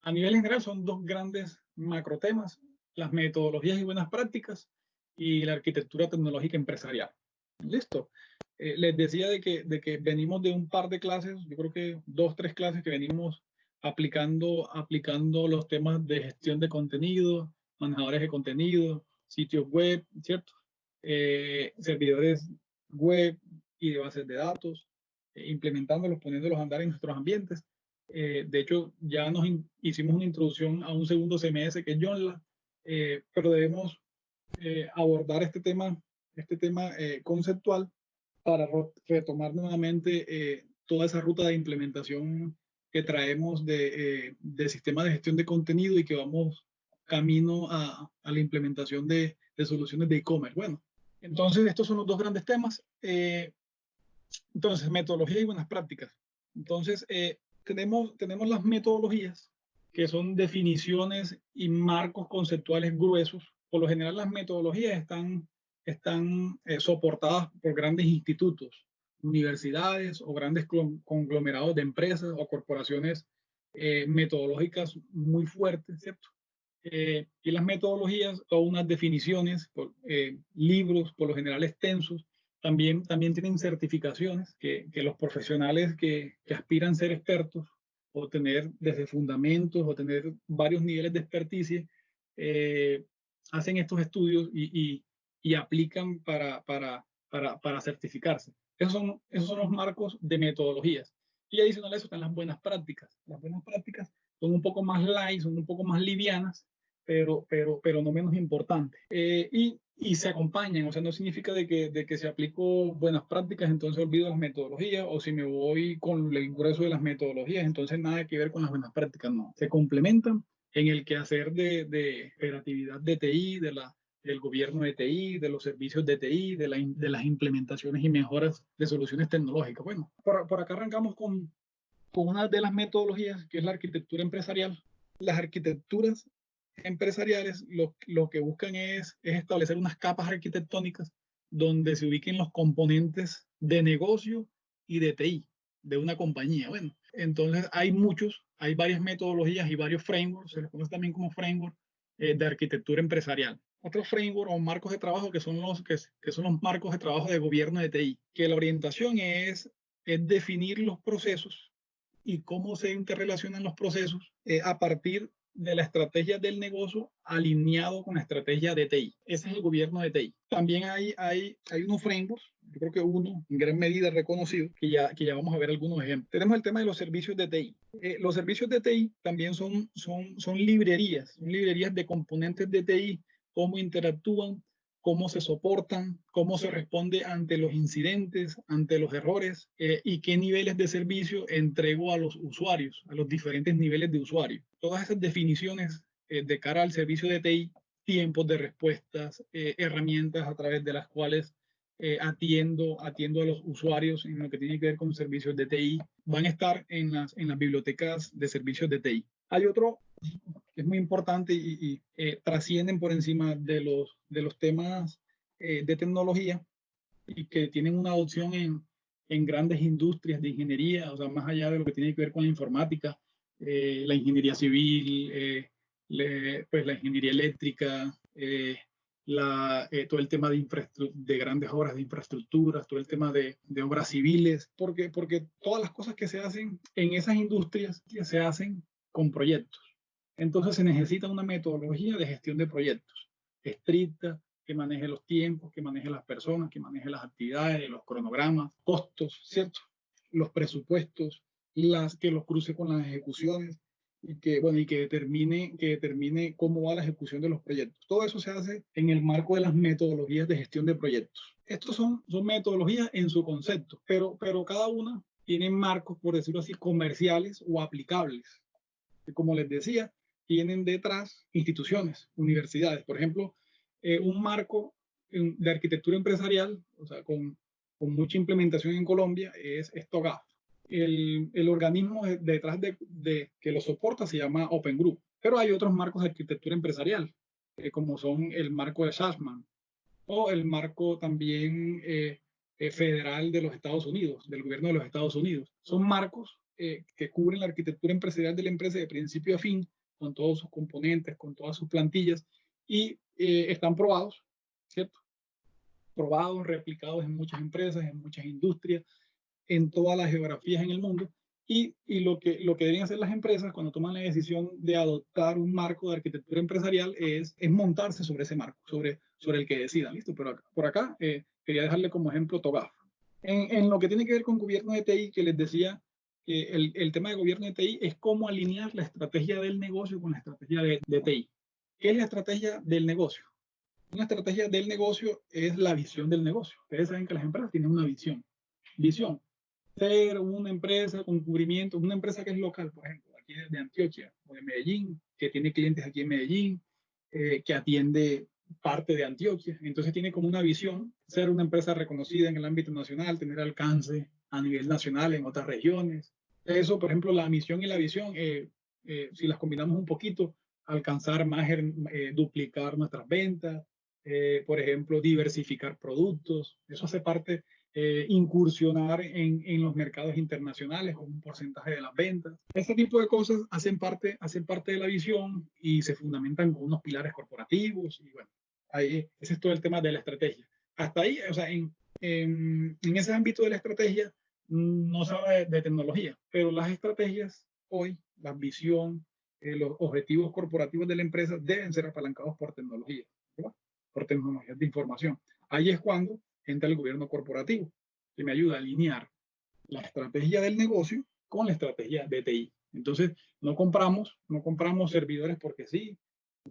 A nivel general son dos grandes macrotemas, las metodologías y buenas prácticas y la arquitectura tecnológica empresarial. Listo. Les decía de que venimos de un par de clases, yo creo que dos, tres clases que venimos aplicando los temas de gestión de contenido, manejadores de contenido, sitios web, ¿cierto? Servidores web y de bases de datos, implementándolos, poniéndolos a andar en nuestros ambientes. De hecho, ya hicimos una introducción a un segundo CMS que es Joomla, pero debemos abordar este tema conceptual para retomar nuevamente toda esa ruta de implementación que traemos de sistema de gestión de contenido y que vamos camino a la implementación de soluciones de e-commerce. Bueno, entonces estos son los dos grandes temas. Entonces, metodología y buenas prácticas. Entonces, tenemos las metodologías, que son definiciones y marcos conceptuales gruesos. Por lo general, las metodologías están soportadas por grandes institutos, universidades o grandes conglomerados de empresas o corporaciones metodológicas muy fuertes, ¿cierto? Y las metodologías son unas definiciones, libros por lo general extensos. También tienen certificaciones que los profesionales que aspiran a ser expertos o tener desde fundamentos o tener varios niveles de experticia, eh, hacen estos estudios y aplican para certificarse. Esos son los marcos de metodologías. Y adicional a eso están las buenas prácticas. Las buenas prácticas son un poco más light, son un poco más livianas, pero no menos importante. Y se acompañan, o sea, no significa de que si aplico buenas prácticas, entonces olvido las metodologías, o si me voy con el grueso de las metodologías, entonces nada que ver con las buenas prácticas, no. Se complementan en el quehacer de operatividad de TI, del gobierno de TI, de los servicios de TI, de las implementaciones y mejoras de soluciones tecnológicas. Bueno, por acá arrancamos con una de las metodologías, que es la arquitectura empresarial. Las arquitecturas empresariales lo que buscan es establecer unas capas arquitectónicas donde se ubiquen los componentes de negocio y de TI de una compañía. Bueno, entonces hay varias metodologías y varios frameworks, se les conoce también como framework de arquitectura empresarial. Otros frameworks o marcos de trabajo que son los marcos de trabajo de gobierno de TI, que la orientación es definir los procesos y cómo se interrelacionan los procesos a partir de la estrategia del negocio alineado con la estrategia de TI. Ese es el gobierno de TI. También hay unos frameworks, yo creo que uno en gran medida reconocido, que ya vamos a ver algunos ejemplos. Tenemos el tema de los servicios de TI. Los servicios de TI también son librerías de componentes de TI, cómo interactúan, cómo se soportan, cómo se responde ante los incidentes, ante los errores y qué niveles de servicio entrego a los usuarios, a los diferentes niveles de usuario. Todas esas definiciones de cara al servicio de TI, tiempos de respuestas, herramientas a través de las cuales atiendo a los usuarios en lo que tiene que ver con servicios de TI, van a estar en las bibliotecas de servicios de TI. Hay otro que es muy importante y trascienden por encima de los temas de tecnología y que tienen una adopción en grandes industrias de ingeniería, o sea, más allá de lo que tiene que ver con la informática, la ingeniería civil, pues la ingeniería eléctrica, todo el tema de grandes obras de infraestructuras, todo el tema de obras civiles, porque todas las cosas que se hacen en esas industrias se hacen con proyectos. Entonces se necesita una metodología de gestión de proyectos estricta, que maneje los tiempos, que maneje las personas, que maneje las actividades, los cronogramas, costos, ¿cierto? Los presupuestos, que los cruce con las ejecuciones y que determine cómo va la ejecución de los proyectos. Todo eso se hace en el marco de las metodologías de gestión de proyectos. Estos son metodologías en su concepto, pero cada una tiene marcos, por decirlo así, comerciales o aplicables. Y como les decía, tienen detrás instituciones, universidades. Por ejemplo, un marco de arquitectura empresarial, o sea, con mucha implementación en Colombia, es TOGAF. El organismo detrás de que lo soporta se llama Open Group. Pero hay otros marcos de arquitectura empresarial, como son el marco de Schatzman o el marco también federal de los Estados Unidos, del gobierno de los Estados Unidos. Son marcos que cubren la arquitectura empresarial de la empresa de principio a fin, con todos sus componentes, con todas sus plantillas, y están probados, ¿cierto? Probados, replicados en muchas empresas, en muchas industrias, en todas las geografías en el mundo. Y lo que deben hacer las empresas cuando toman la decisión de adoptar un marco de arquitectura empresarial es montarse sobre ese marco, sobre el que decidan. ¿Listo? Pero por acá quería dejarle como ejemplo TOGAF. En lo que tiene que ver con gobierno de TI, que les decía, el tema de gobierno de TI es cómo alinear la estrategia del negocio con la estrategia de TI. ¿Qué es la estrategia del negocio? Una estrategia del negocio es la visión del negocio. Ustedes saben que las empresas tienen una visión. Visión. Ser una empresa con cubrimiento, una empresa que es local, por ejemplo, aquí de Antioquia o de Medellín, que tiene clientes aquí en Medellín, que atiende parte de Antioquia. Entonces tiene como una visión, ser una empresa reconocida en el ámbito nacional, tener alcance a nivel nacional en otras regiones. Eso, por ejemplo, la misión y la visión, si las combinamos un poquito, alcanzar más, duplicar nuestras ventas, por ejemplo, diversificar productos. Eso hace parte, incursionar en los mercados internacionales con un porcentaje de las ventas. Este tipo de cosas hacen parte de la visión y se fundamentan con unos pilares corporativos. Y bueno, ahí, ese es todo el tema de la estrategia. Hasta ahí, o sea, en ese ámbito de la estrategia no se habla de tecnología, pero las estrategias hoy, la visión, los objetivos corporativos de la empresa deben ser apalancados por tecnología, ¿verdad? Por tecnologías de información. Ahí es cuando entra el gobierno corporativo, que me ayuda a alinear la estrategia del negocio con la estrategia de TI. Entonces, no compramos servidores porque sí,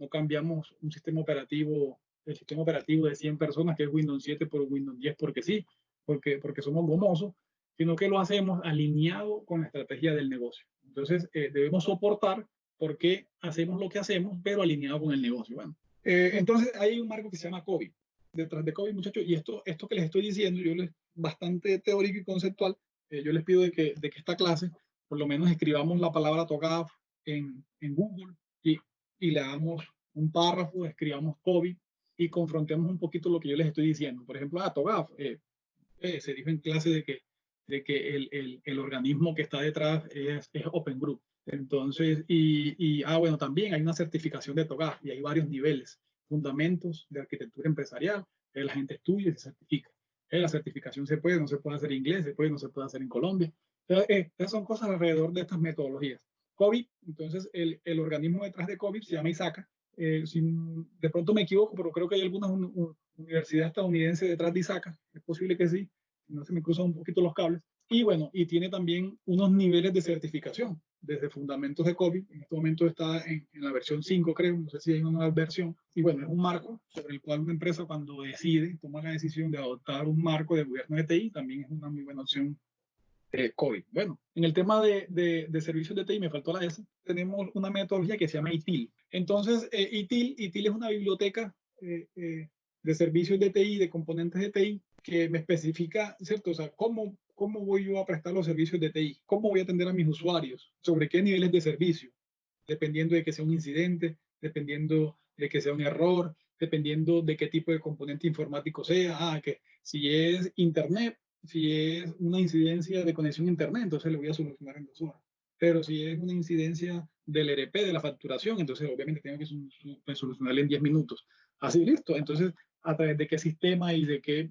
no cambiamos un sistema operativo, el sistema operativo de 100 personas, que es Windows 7 por Windows 10 porque sí, porque somos gomosos, sino que lo hacemos alineado con la estrategia del negocio. Entonces, debemos soportar por qué hacemos lo que hacemos, pero alineado con el negocio. Bueno, entonces hay un marco que se llama COVID. Detrás de COVID, muchachos, y esto que les estoy diciendo, yo les bastante teórico y conceptual, yo les pido de que esta clase, por lo menos escribamos la palabra TOGAF en Google y le damos un párrafo, escribamos COVID y confrontemos un poquito lo que yo les estoy diciendo. Por ejemplo, TOGAF, se dijo en clase de que el organismo que está detrás es Open Group. Entonces, bueno, también hay una certificación de TOGAF y hay varios niveles, fundamentos de arquitectura empresarial, que la gente estudia y se certifica. La certificación se puede, no se puede hacer en inglés, se puede, no se puede hacer en Colombia. Esas son cosas alrededor de estas metodologías. COVID, entonces el organismo detrás de COVID se llama ISACA. De pronto me equivoco, pero creo que hay algunas universidades estadounidenses detrás de ISACA. Es posible que sí, no se me cruzan un poquito los cables. Y bueno, y tiene también unos niveles de certificación, desde fundamentos de COVID. En este momento está en la versión 5, creo, no sé si hay una nueva versión. Y bueno, es un marco sobre el cual una empresa, cuando decide, toma la decisión de adoptar un marco de gobierno de TI, también es una muy buena opción. COVID. Bueno, en el tema de servicios de TI, me faltó la S, tenemos una metodología que se llama ITIL. Entonces, ITIL es una biblioteca de servicios de TI, de componentes de TI, que me especifica, ¿cierto? O sea, cómo voy yo a prestar los servicios de TI, cómo voy a atender a mis usuarios, sobre qué niveles de servicio, dependiendo de que sea un incidente, dependiendo de que sea un error, dependiendo de qué tipo de componente informático sea, que si es Internet, si es una incidencia de conexión a Internet, entonces le voy a solucionar en 2 horas. Pero si es una incidencia del ERP, de la facturación, entonces obviamente tengo que solucionarle en 10 minutos. Así, listo. Entonces, a través de qué sistema y de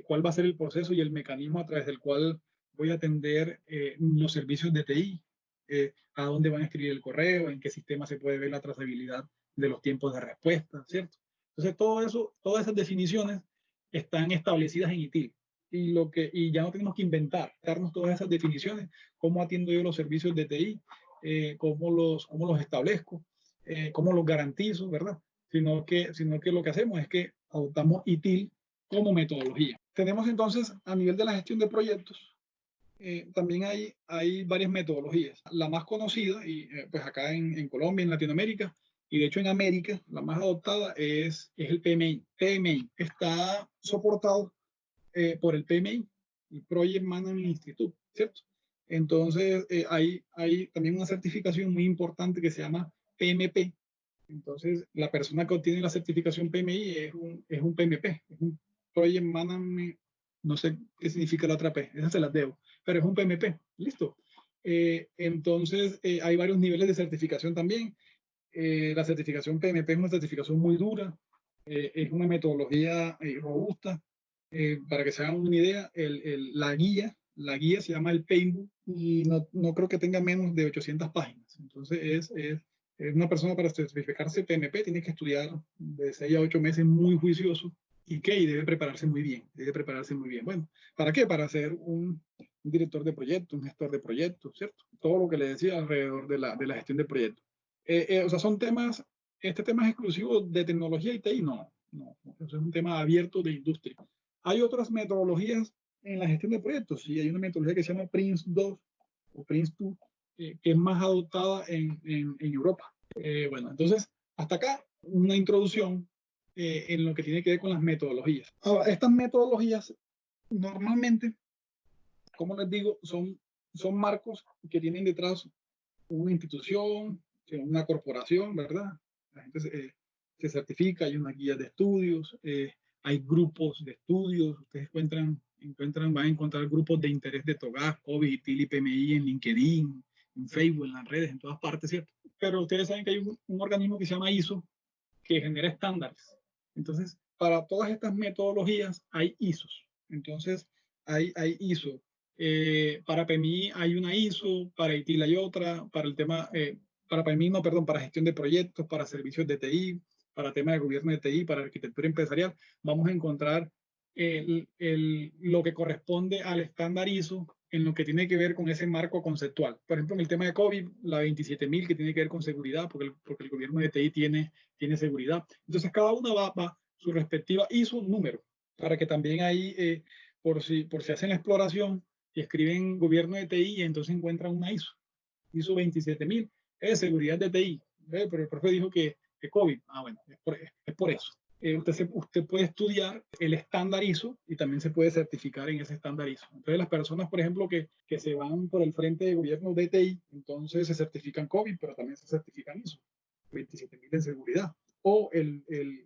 cuál va a ser el proceso y el mecanismo a través del cual voy a atender los servicios de TI, a dónde van a escribir el correo, en qué sistema se puede ver la trazabilidad de los tiempos de respuesta, ¿cierto? Entonces, todo eso, todas esas definiciones están establecidas en ITIL y ya no tenemos que darnos todas esas definiciones, cómo atiendo yo los servicios de TI, cómo los establezco, cómo los garantizo, ¿verdad? Sino que lo que hacemos es que adoptamos ITIL como metodología. Tenemos entonces, a nivel de la gestión de proyectos, también hay varias metodologías. La más conocida, y pues acá en Colombia, en Latinoamérica, y de hecho en América, la más adoptada es el PMI. PMI está soportado por el PMI, el Project Management Institute, ¿cierto? Entonces, hay también una certificación muy importante que se llama PMP. Entonces, la persona que obtiene la certificación PMI es un PMP, es un Project Management, no sé qué significa la otra P, esa se las debo, pero es un PMP, listo. Entonces, hay varios niveles de certificación también. La certificación PMP es una certificación muy dura, es una metodología robusta. Para que se hagan una idea, la guía se llama el Paintbook y no creo que tenga menos de 800 páginas. Entonces, es una persona para certificarse PMP tiene que estudiar de 6 a 8 meses muy juicioso y debe prepararse muy bien, debe prepararse muy bien. Bueno, ¿para qué? Para ser un director de proyectos, un gestor de proyectos, ¿cierto? Todo lo que le decía alrededor de la gestión de proyectos. O sea, son temas, este tema es exclusivo de tecnología y TI, no, eso es un tema abierto de industria. Hay otras metodologías en la gestión de proyectos, sí, hay una metodología que se llama Prince2 o Prince2, que es más adoptada en Europa. Bueno, entonces, hasta acá una introducción en lo que tiene que ver con las metodologías. Ahora, estas metodologías normalmente, como les digo, son marcos que tienen detrás una institución, una corporación, ¿verdad? La gente se certifica, hay unas guías de estudios, hay grupos de estudios, ustedes van a encontrar grupos de interés de TOGAF, COVID, TIL y PMI en LinkedIn, en Facebook, en las redes, en todas partes, ¿cierto? Pero ustedes saben que hay un organismo que se llama ISO que genera estándares. Entonces, para todas estas metodologías hay ISOs. Entonces, hay ISO. Para PMI hay una ISO, para ITIL hay otra, para el tema, para PMI no, perdón, para gestión de proyectos, para servicios de TI, para tema de gobierno de TI, para arquitectura empresarial, vamos a encontrar lo que corresponde al estándar ISO en lo que tiene que ver con ese marco conceptual. Por ejemplo, en el tema de COVID, la 27000 que tiene que ver con seguridad, porque el gobierno de TI tiene seguridad. Entonces, cada una va su respectiva ISO número, para que también ahí, por si hacen la exploración y escriben gobierno de TI, entonces encuentran una ISO 27000, es seguridad de TI. Pero el profe dijo que COVID, bueno, es por eso. Usted puede estudiar el estándar ISO y también se puede certificar en ese estándar ISO. Entonces, las personas, por ejemplo, que se van por el frente de gobierno de TI, entonces se certifican COVID, pero también se certifican ISO 27000 en seguridad o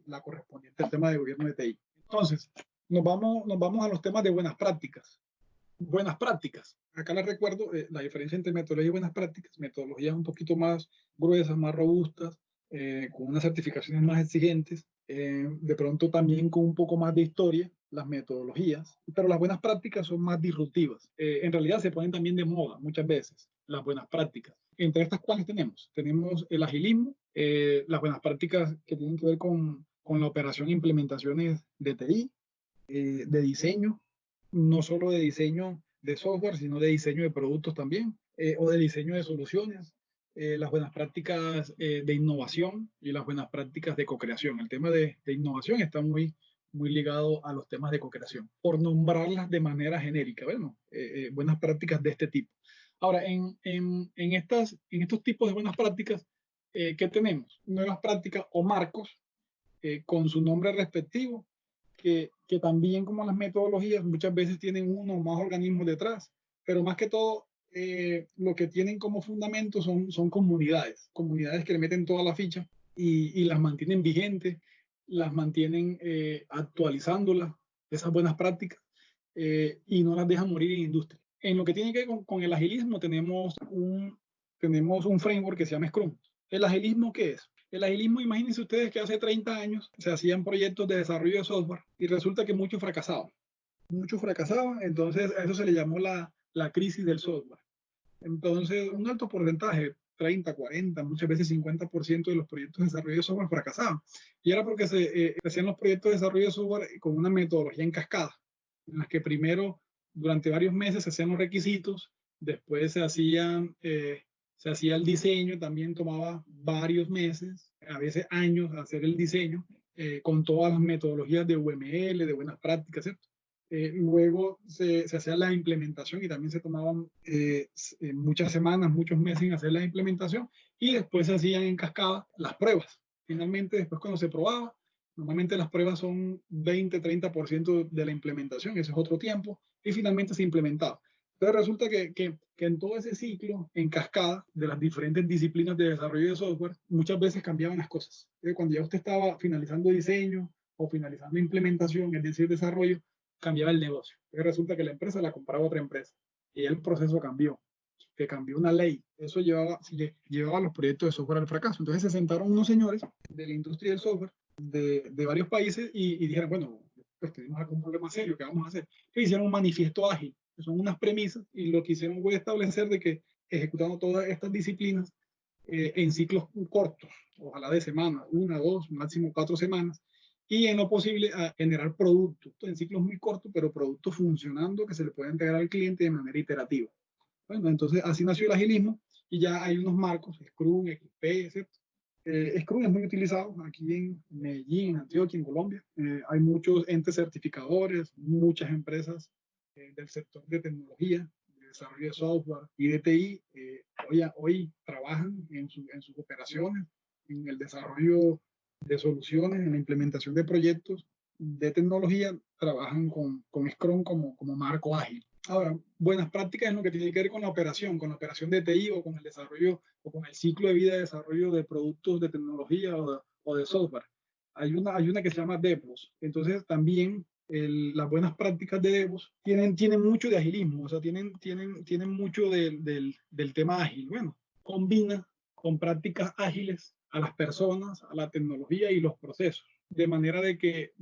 la correspondiente al tema de gobierno de TI. Entonces, nos vamos a los temas de buenas prácticas. Buenas prácticas. Acá les recuerdo la diferencia entre metodología y buenas prácticas. Metodologías un poquito más gruesas, más robustas, con unas certificaciones más exigentes, de pronto también con un poco más de historia, las metodologías, pero las buenas prácticas son más disruptivas. En realidad se ponen también de moda muchas veces las buenas prácticas. Entre estas, ¿cuáles tenemos? Tenemos el agilismo, las buenas prácticas que tienen que ver con la operación e implementaciones de TI, de diseño, no solo de diseño de software, sino de diseño de productos también, o de diseño de soluciones, las buenas prácticas de innovación y las buenas prácticas de co-creación. El tema de innovación está muy ligado a los temas de co-creación, por nombrarlas de manera genérica, bueno, buenas prácticas de este tipo. Ahora, en estos tipos de buenas prácticas, ¿qué tenemos? Nuevas prácticas o marcos con su nombre respectivo, que también como las metodologías muchas veces tienen uno o más organismos detrás, pero más que todo lo que tienen como fundamento son comunidades que le meten toda la ficha y las mantienen vigentes, las mantienen actualizándolas, esas buenas prácticas, y no las dejan morir en industria. En lo que tiene que ver con el agilismo, tenemos un framework que se llama Scrum. ¿El agilismo qué es? El agilismo, imagínense ustedes que hace 30 años se hacían proyectos de desarrollo de software y resulta que muchos fracasaban. Muchos fracasaban, entonces a eso se le llamó la crisis del software. Entonces, un alto porcentaje, 30, 40, muchas veces 50% de los proyectos de desarrollo de software fracasaban. Y era porque se hacían los proyectos de desarrollo de software con una metodología en cascada, en las que primero, durante varios meses, se hacían los requisitos, después se hacía el diseño, también tomaba varios meses, a veces años, hacer el diseño, con todas las metodologías de UML, de buenas prácticas, ¿cierto? Luego se hacía la implementación y también se tomaban muchas semanas, muchos meses en hacer la implementación y después se hacían en cascada las pruebas. Finalmente, después cuando se probaba, normalmente las pruebas son 20-30% de la implementación, ese es otro tiempo, y finalmente se implementaba. Entonces resulta que en todo ese ciclo, en cascada de las diferentes disciplinas de desarrollo de software, muchas veces cambiaban las cosas. Cuando ya usted estaba finalizando diseño o finalizando implementación, es decir, desarrollo, cambiaba el negocio. Entonces resulta que la empresa la compraba otra empresa y el proceso cambió. que cambió una ley. Eso llevaba los proyectos de software al fracaso. Entonces se sentaron unos señores de la industria del software de varios países y dijeron, bueno, pues tenemos acá un problema serio, ¿qué vamos a hacer? Entonces hicieron un manifiesto ágil, que son unas premisas, y lo que hicieron fue establecer de que ejecutando todas estas disciplinas en ciclos cortos, ojalá de semana, 1, 2, máximo 4 semanas, y en lo posible a generar productos en ciclos muy cortos, pero productos funcionando que se le pueda entregar al cliente de manera iterativa. Bueno, entonces así nació el agilismo y ya hay unos marcos, Scrum, XP, etc. Scrum es muy utilizado aquí en Medellín, en Antioquia, en Colombia. Hay muchos entes certificadores, muchas empresas del sector de tecnología, de desarrollo de software y de TI. Hoy trabajan en sus operaciones, en el desarrollo de soluciones, en la implementación de proyectos de tecnología, trabajan con Scrum como marco ágil. Ahora, buenas prácticas es lo que tiene que ver con la operación de TI o con el desarrollo o con el ciclo de vida de desarrollo de productos de tecnología o de software. Hay una que se llama DevOps. Entonces, también las buenas prácticas de DevOps tienen mucho de agilismo, o sea, tienen mucho del tema ágil. Bueno, combina con prácticas ágiles a las personas, a la tecnología y los procesos, de manera de que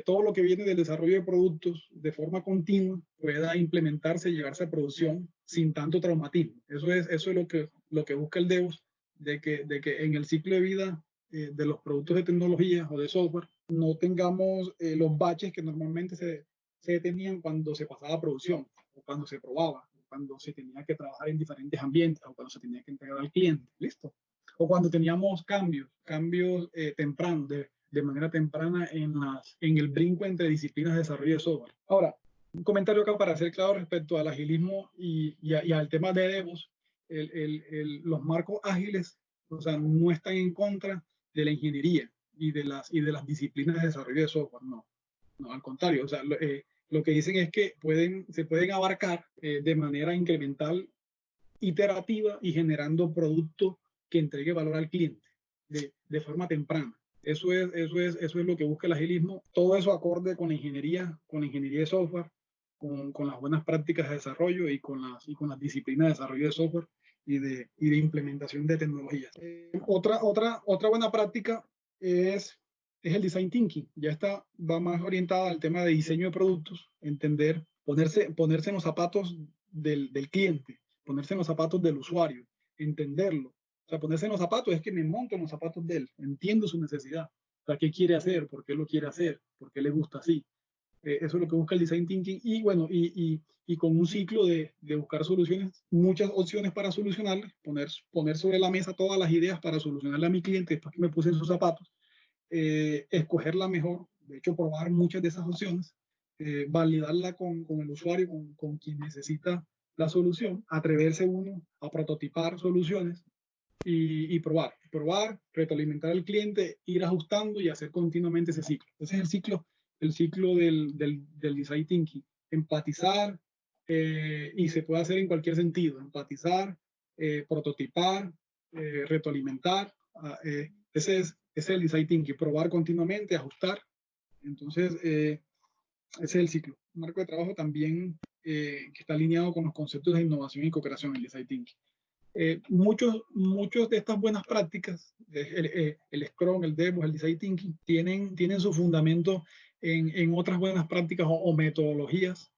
todo lo que viene del desarrollo de productos de forma continua pueda implementarse y llevarse a producción sin tanto traumatismo. Eso es lo que busca el DevOps, de que en el ciclo de vida de los productos de tecnología o de software no tengamos los baches que normalmente se tenían cuando se pasaba a producción, o cuando se probaba, o cuando se tenía que trabajar en diferentes ambientes, o cuando se tenía que entregar al cliente. ¿Listo? O cuando teníamos cambios tempranos, de manera temprana en el brinco entre disciplinas de desarrollo de software. Ahora, un comentario acá para ser claro respecto al agilismo y al tema de DevOps. Los marcos ágiles, o sea, no están en contra de la ingeniería y de las disciplinas de desarrollo de software, no, al contrario, o sea, lo que dicen es que se pueden abarcar de manera incremental, iterativa y generando productos que entregue valor al cliente de forma temprana. Eso es lo que busca el agilismo. Todo eso acorde con la ingeniería de software, con las buenas prácticas de desarrollo y con las disciplinas de desarrollo de software y de implementación de tecnologías. Otra buena práctica es el design thinking. Ya va más orientada al tema de diseño de productos, entender, ponerse en los zapatos del cliente, ponerse en los zapatos del usuario, entenderlo. O sea, ponerse en los zapatos es que me monto en los zapatos de él, entiendo su necesidad, o sea, qué quiere hacer, por qué lo quiere hacer, por qué le gusta así. Eso es lo que busca el design thinking y bueno, y con un ciclo de buscar soluciones, muchas opciones para solucionarlas, poner sobre la mesa todas las ideas para solucionarle a mi cliente después que me puse en sus zapatos, escoger la mejor, de hecho probar muchas de esas opciones, validarla con el usuario, con quien necesita la solución, atreverse uno a prototipar soluciones y probar, retroalimentar al cliente, ir ajustando y hacer continuamente ese ciclo. Ese es el ciclo del design thinking. Empatizar, y se puede hacer en cualquier sentido, empatizar, prototipar, retroalimentar. Ese es el design thinking, probar continuamente, ajustar. Entonces, ese es el ciclo. Un marco de trabajo también que está alineado con los conceptos de innovación y cooperación, el design thinking. Muchos de estas buenas prácticas, el Scrum, el DevOps, el Design Thinking, tienen su fundamento en otras buenas prácticas o metodologías,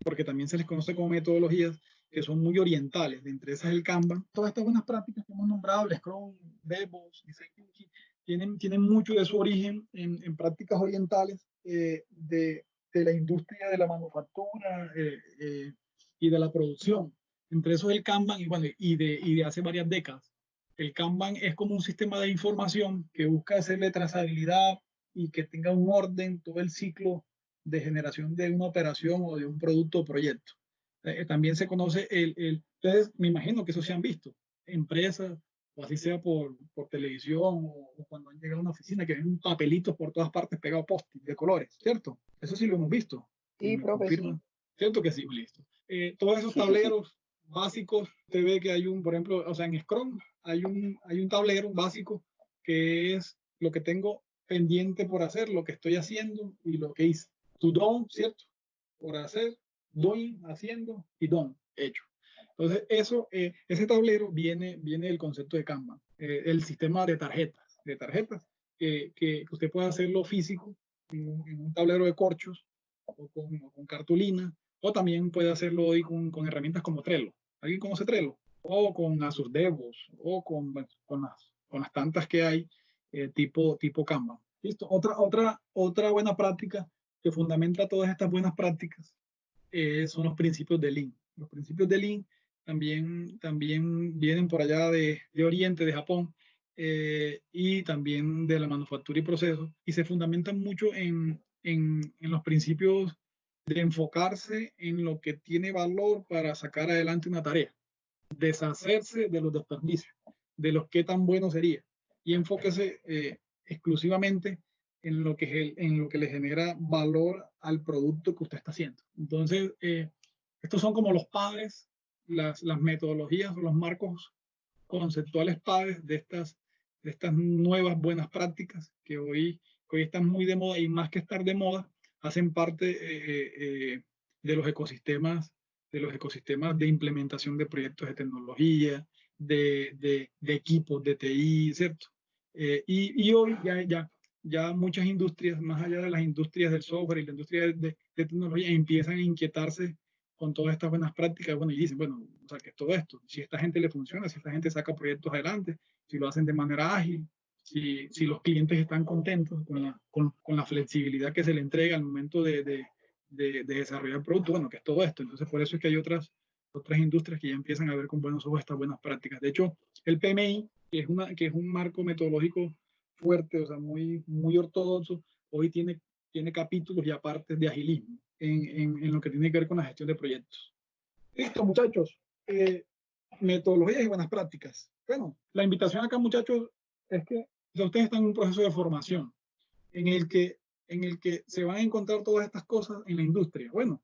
porque también se les conoce como metodologías que son muy orientales. De entre esas el Kanban. Todas estas buenas prácticas que hemos nombrado, el Scrum, DevOps, Design Thinking, tienen mucho de su origen en prácticas orientales de la industria de la manufactura y de la producción. Entre eso el Kanban y de hace varias décadas. El Kanban es como un sistema de información que busca hacerle trazabilidad y que tenga un orden todo el ciclo de generación de una operación o de un producto o proyecto. También se conoce entonces me imagino que eso se han visto, empresas, o así sea por televisión o cuando han llegado a una oficina que ven papelitos por todas partes pegados post-it de colores, ¿cierto? Eso sí lo hemos visto. Sí, profe, sí. ¿Cierto que sí? Listo. Todos esos tableros básicos, usted ve que hay por ejemplo, o sea, en Scrum hay un tablero básico que es lo que tengo pendiente por hacer, lo que estoy haciendo y lo que hice. To done, ¿cierto? Por hacer, doing, haciendo y done, hecho. Entonces, ese tablero viene del concepto de Kanban, el sistema de tarjetas que usted puede hacerlo físico en un tablero de corchos o con cartulina, o también puede hacerlo hoy con herramientas como Trello. ¿Alguien conoce Trello? O con Azure DevOps, o bueno, con las tantas que hay tipo Kanban. ¿Listo? Otra buena práctica que fundamenta todas estas buenas prácticas son los principios de Lean. Los principios de Lean también vienen por allá de Oriente, de Japón, y también de la manufactura y procesos, y se fundamentan mucho en los principios de enfocarse en lo que tiene valor para sacar adelante una tarea, deshacerse de los desperdicios, de los que tan bueno sería, y enfóquese exclusivamente en lo que le genera valor al producto que usted está haciendo. Entonces, estos son como los padres, las metodologías o los marcos conceptuales padres de estas nuevas buenas prácticas que hoy están muy de moda, y más que estar de moda, hacen parte de los ecosistemas de implementación de proyectos de tecnología, de equipos de TI, ¿cierto? Y hoy ya muchas industrias, más allá de las industrias del software y la industria de tecnología, empiezan a inquietarse con todas estas buenas prácticas, bueno, y dicen, bueno, o sea, que todo esto, si esta gente le funciona, si esta gente saca proyectos adelante, si lo hacen de manera ágil, si los clientes están contentos con la flexibilidad que se le entrega al momento de desarrollar el producto, bueno, que es todo esto. Entonces, por eso es que hay otras industrias que ya empiezan a ver con buenos ojos estas buenas prácticas. De hecho, el PMI, que es un marco metodológico fuerte, o sea, muy ortodoxo, hoy tiene capítulos y apartes de agilismo en lo que tiene que ver con la gestión de proyectos. Listo, muchachos. Metodologías y buenas prácticas. Bueno, la invitación acá, muchachos, es que ustedes están en un proceso de formación en el que se van a encontrar todas estas cosas en la industria. Bueno,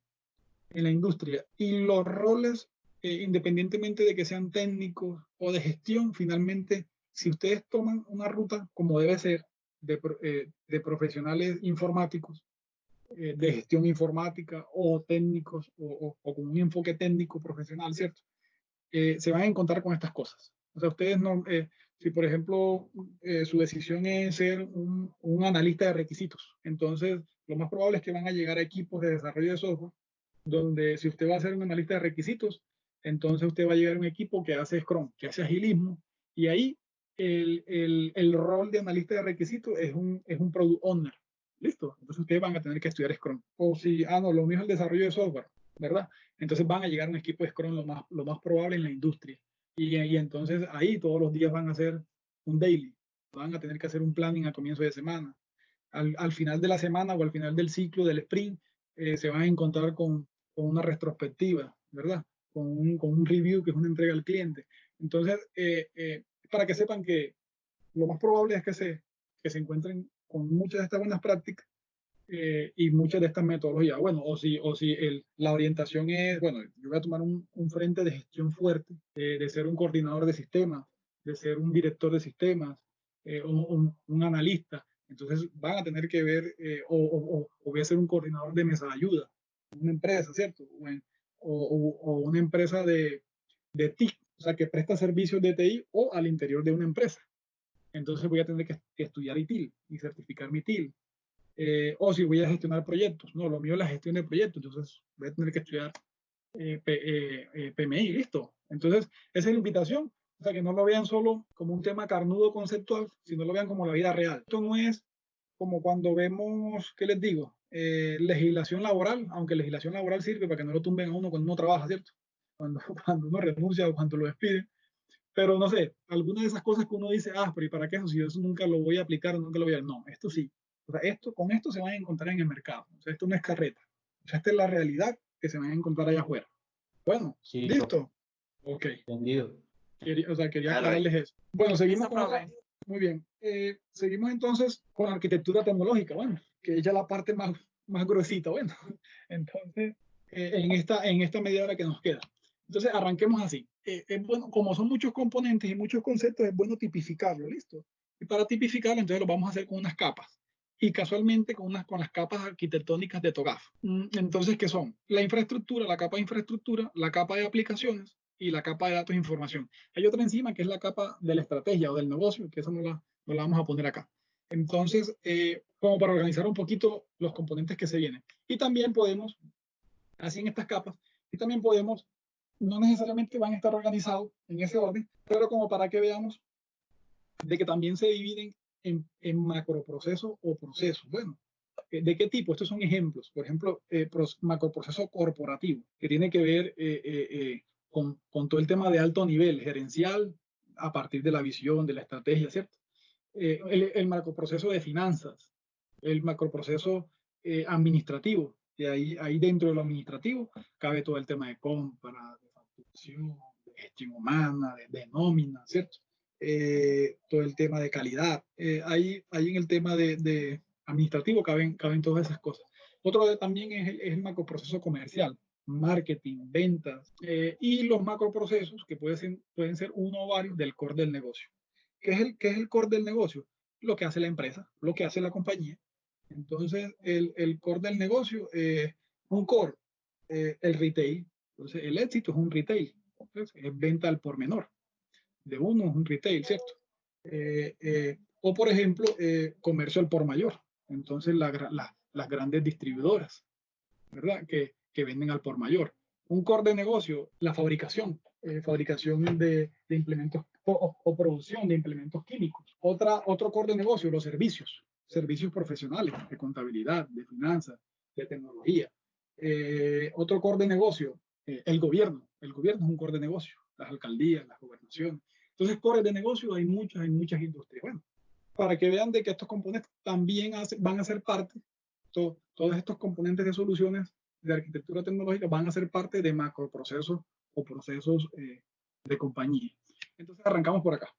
en la industria. Y los roles, independientemente de que sean técnicos o de gestión, finalmente, si ustedes toman una ruta como debe ser de profesionales informáticos, de gestión informática, o técnicos, o con un enfoque técnico profesional, ¿cierto? Se van a encontrar con estas cosas. O sea, ustedes no, si por ejemplo su decisión es ser un analista de requisitos, entonces lo más probable es que van a llegar a equipos de desarrollo de software, donde si usted va a ser un analista de requisitos, entonces usted va a llegar a un equipo que hace Scrum, que hace agilismo, y ahí el rol de analista de requisitos es un product owner. ¿Listo? Entonces ustedes van a tener que estudiar Scrum. O si, no, lo mismo es el desarrollo de software, ¿verdad? Entonces van a llegar a un equipo de Scrum lo más probable en la industria. Y entonces ahí todos los días van a hacer un daily, van a tener que hacer un planning a comienzo de semana. Al final de la semana o al final del ciclo del sprint, se van a encontrar con una retrospectiva, ¿verdad? Con un review, que es una entrega al cliente. Entonces, para que sepan que lo más probable es que se encuentren con muchas de estas buenas prácticas, y muchas de estas metodologías. Bueno, o si la orientación es, bueno, yo voy a tomar un frente de gestión fuerte, de ser un coordinador de sistemas, de ser un director de sistemas, un analista. Entonces van a tener que ver, o voy a ser un coordinador de mesa de ayuda, una empresa, ¿cierto? O una empresa de TIC, o sea, que presta servicios de TI o al interior de una empresa. Entonces voy a tener que estudiar ITIL y certificar mi TIL. O si voy a gestionar proyectos. No, lo mío es la gestión de proyectos, entonces voy a tener que estudiar PMI, listo. Entonces, esa es la invitación. O sea, que no lo vean solo como un tema carnudo conceptual, sino lo vean como la vida real. Esto no es como cuando vemos, ¿qué les digo? Legislación laboral, aunque legislación laboral sirve para que no lo tumben a uno cuando uno trabaja, ¿cierto? Cuando uno renuncia o cuando lo despiden. Pero no sé, algunas de esas cosas que uno dice, pero ¿y para qué eso? Si yo eso nunca lo voy a aplicar, nunca lo voy a... No, esto sí. O sea, con esto se van a encontrar en el mercado. O sea, esto no es carreta. O sea, esta es la realidad que se van a encontrar allá afuera. Bueno, Sí, listo. Ok. entendido. Quería aclararles eso. Bueno, seguimos con muy bien. Seguimos entonces con la arquitectura tecnológica, bueno, que es ya la parte más gruesita, bueno. Entonces, en esta media hora que nos queda. Entonces, arranquemos así. Es bueno, como son muchos componentes y muchos conceptos, es bueno tipificarlo, ¿listo? Y para tipificarlo, entonces lo vamos a hacer con unas capas. Y casualmente con las capas arquitectónicas de TOGAF. Entonces, ¿qué son? La infraestructura, la capa de infraestructura, la capa de aplicaciones y la capa de datos e información. Hay otra encima que es la capa de la estrategia o del negocio, que esa no la vamos a poner acá. Entonces, como para organizar un poquito los componentes que se vienen. Y también podemos, así en estas capas, y también podemos, no necesariamente van a estar organizados en ese orden, pero como para que veamos de que también se dividen en macroprocesos o procesos. Bueno, ¿de qué tipo? Estos son ejemplos. Por ejemplo, macroproceso corporativo, que tiene que ver con todo el tema de alto nivel, gerencial, a partir de la visión, de la estrategia, ¿cierto? El macroproceso de finanzas, el macroproceso administrativo, y ahí dentro de lo administrativo cabe todo el tema de compra, de facturación, de gestión humana, de nómina, ¿cierto? Todo el tema de calidad. Ahí en el tema de administrativo caben todas esas cosas. Otro también es el macroproceso comercial, marketing, ventas, y los macroprocesos que pueden ser uno o varios del core del negocio. ¿Qué es el core del negocio? Lo que hace la empresa, lo que hace la compañía. Entonces, el core del negocio, un core, el retail. Entonces, el éxito es un retail. Entonces, es venta al por menor. De uno es un retail, ¿cierto? O, por ejemplo, comercio al por mayor. Entonces, las grandes distribuidoras, ¿verdad? Que venden al por mayor. Un core de negocio, la fabricación, fabricación de implementos o producción de implementos químicos. Otro core de negocio, los servicios, servicios profesionales de contabilidad, de finanzas, de tecnología. Otro core de negocio, el gobierno. El gobierno es un core de negocio, las alcaldías, las gobernaciones. Entonces, cores de negocio hay muchas industrias. Bueno, para que vean de que estos componentes también van a ser parte, todos estos componentes de soluciones de arquitectura tecnológica van a ser parte de macroprocesos o procesos de compañía. Entonces arrancamos por acá,